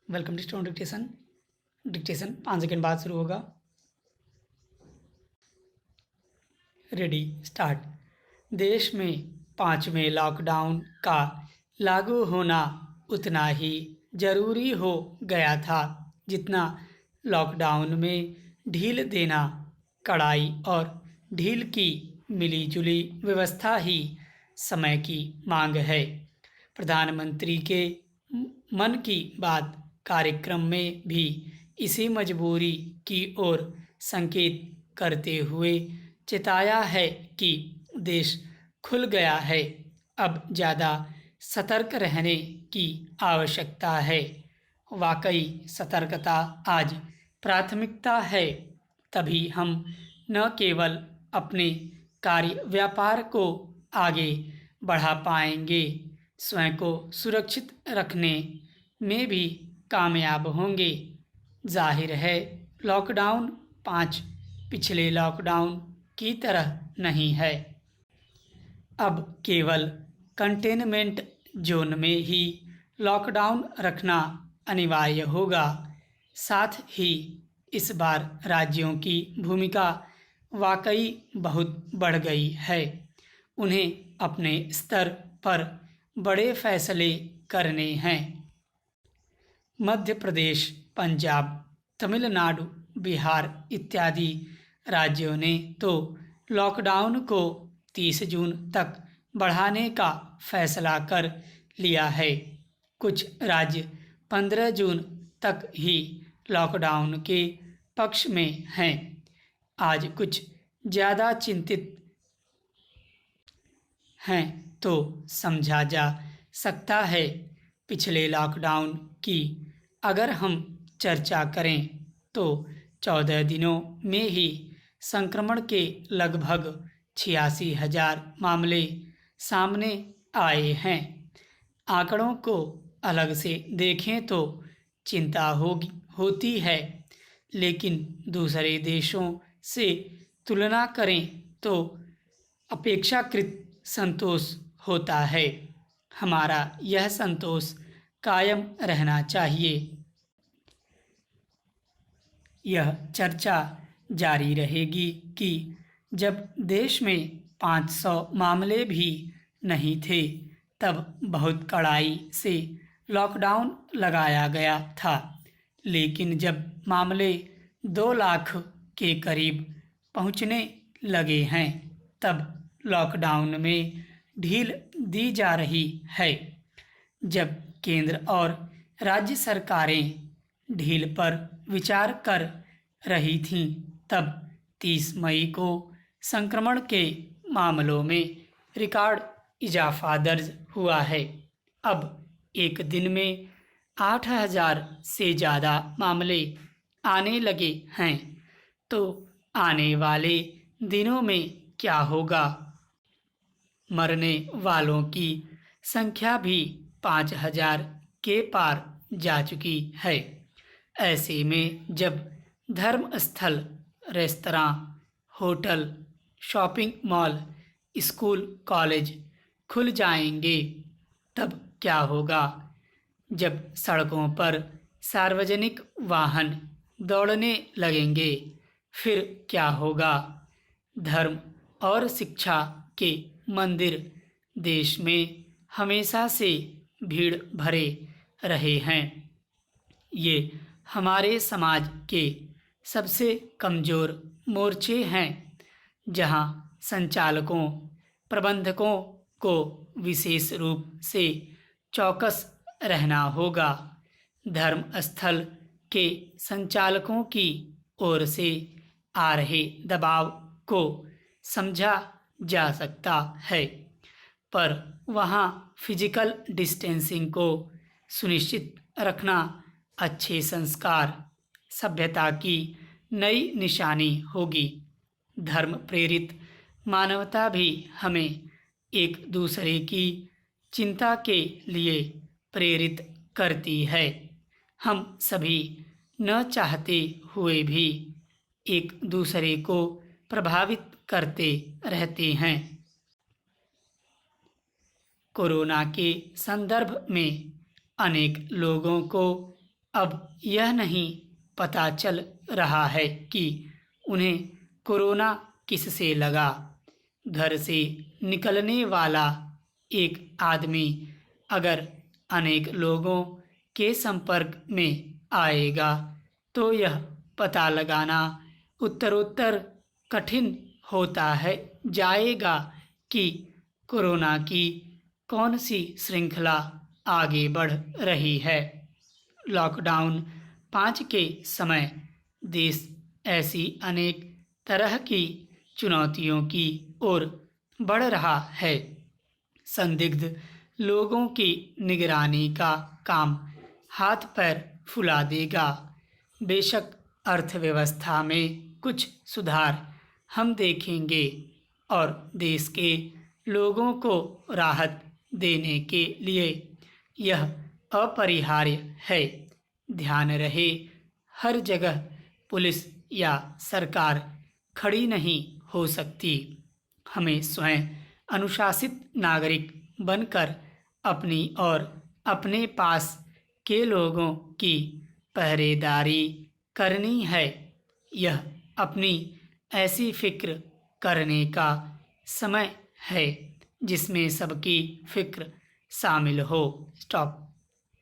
Welcome to stone dictation. Dictation 5 second बाद शुरू होगा। Ready start. देश में 5वें लॉकडाउन का लागू होना उतना ही ज़रूरी हो गया था जितना लॉकडाउन में ढील देना। कड़ाई और ढील की मिली-जुली व्यवस्था ही समय की मांग है। प्रधानमंत्री के मन की बात कार्यक्रम में भी इसी मजबूरी की ओर संकेत करते हुए चेताया है कि देश खुल गया है, अब ज़्यादा सतर्क रहने की आवश्यकता है। वाकई सतर्कता आज प्राथमिकता है, तभी हम न केवल अपने कार्य व्यापार को आगे बढ़ा पाएंगे, स्वयं को सुरक्षित रखने में भी कामयाब होंगे। जाहिर है लॉकडाउन 5 पिछले लॉकडाउन की तरह नहीं है। अब केवल कंटेनमेंट जोन में ही लॉकडाउन रखना अनिवार्य होगा। साथ ही इस बार राज्यों की भूमिका वाकई बहुत बढ़ गई है। उन्हें अपने स्तर पर बड़े फैसले करने हैं। मध्य प्रदेश, पंजाब, तमिलनाडु, बिहार इत्यादि राज्यों ने तो लॉकडाउन को 30 जून तक बढ़ाने का फैसला कर लिया है। कुछ राज्य 15 जून तक ही लॉकडाउन के पक्ष में हैं। आज कुछ ज़्यादा चिंतित हैं तो समझा जा सकता है। पिछले लॉकडाउन की अगर हम चर्चा करें तो 14 दिनों में ही संक्रमण के लगभग 86,000 मामले सामने आए हैं। आंकड़ों को अलग से देखें तो चिंता होती है, लेकिन दूसरे देशों से तुलना करें तो अपेक्षाकृत संतोष होता है। हमारा यह संतोष कायम रहना चाहिए। यह चर्चा जारी रहेगी कि जब देश में 500 मामले भी नहीं थे, तब बहुत कड़ाई से लॉकडाउन लगाया गया था। लेकिन जब मामले 2 लाख के करीब पहुंचने लगे हैं, तब लॉकडाउन में ढील दी जा रही है। जब केंद्र और राज्य सरकारें ढील पर विचार कर रही थीं, तब 30 मई को संक्रमण के मामलों में रिकॉर्ड इजाफा दर्ज हुआ है। अब एक दिन में 8,000 से ज़्यादा मामले आने लगे हैं, तो आने वाले दिनों में क्या होगा? मरने वालों की संख्या भी 5,000 के पार जा चुकी है। ऐसे में जब धर्मस्थल, restaurant, hotel, shopping mall, school, college खुल जाएंगे, तब क्या होगा? जब सड़कों पर सार्वजनिक वाहन दौड़ने लगेंगे, फिर क्या होगा? धर्म और शिक्षा के मंदिर देश में हमेशा से भीड़ भरे रहे हैं। ये हमारे समाज के सबसे कमज़ोर मोर्चे हैं, जहां संचालकों, प्रबंधकों को विशेष रूप से चौकस रहना होगा। धर्मस्थल के संचालकों की ओर से आ रहे दबाव को समझा जा सकता है, पर वहाँ फिजिकल डिस्टेंसिंग को सुनिश्चित रखना अच्छे संस्कार, सभ्यता की नई निशानी होगी। धर्म प्रेरित मानवता भी हमें एक दूसरे की चिंता के लिए प्रेरित करती है। हम सभी न चाहते हुए भी एक दूसरे को प्रभावित करते रहते हैं। कोरोना के संदर्भ में अनेक लोगों को अब यह नहीं पता चल रहा है कि उन्हें कोरोना किससे लगा। घर से निकलने वाला एक आदमी अगर अनेक लोगों के संपर्क में आएगा तो यह पता लगाना उत्तरोत्तर कठिन होता है जाएगा कि कोरोना की कौन सी श्रृंखला आगे बढ़ रही है। लॉकडाउन 5 के समय देश ऐसी अनेक तरह की चुनौतियों की ओर बढ़ रहा है। संदिग्ध लोगों की निगरानी का काम हाथ पैर फुला देगा। बेशक अर्थव्यवस्था में कुछ सुधार हम देखेंगे और देश के लोगों को राहत देने के लिए यह अपरिहार्य है। ध्यान रहे, हर जगह पुलिस या सरकार खड़ी नहीं हो सकती। हमें स्वयं अनुशासित नागरिक बनकर अपनी और अपने पास के लोगों की पहरेदारी करनी है। यह अपनी ऐसी फिक्र करने का समय है जिसमें सबकी फिक्र शामिल हो। स्टॉप।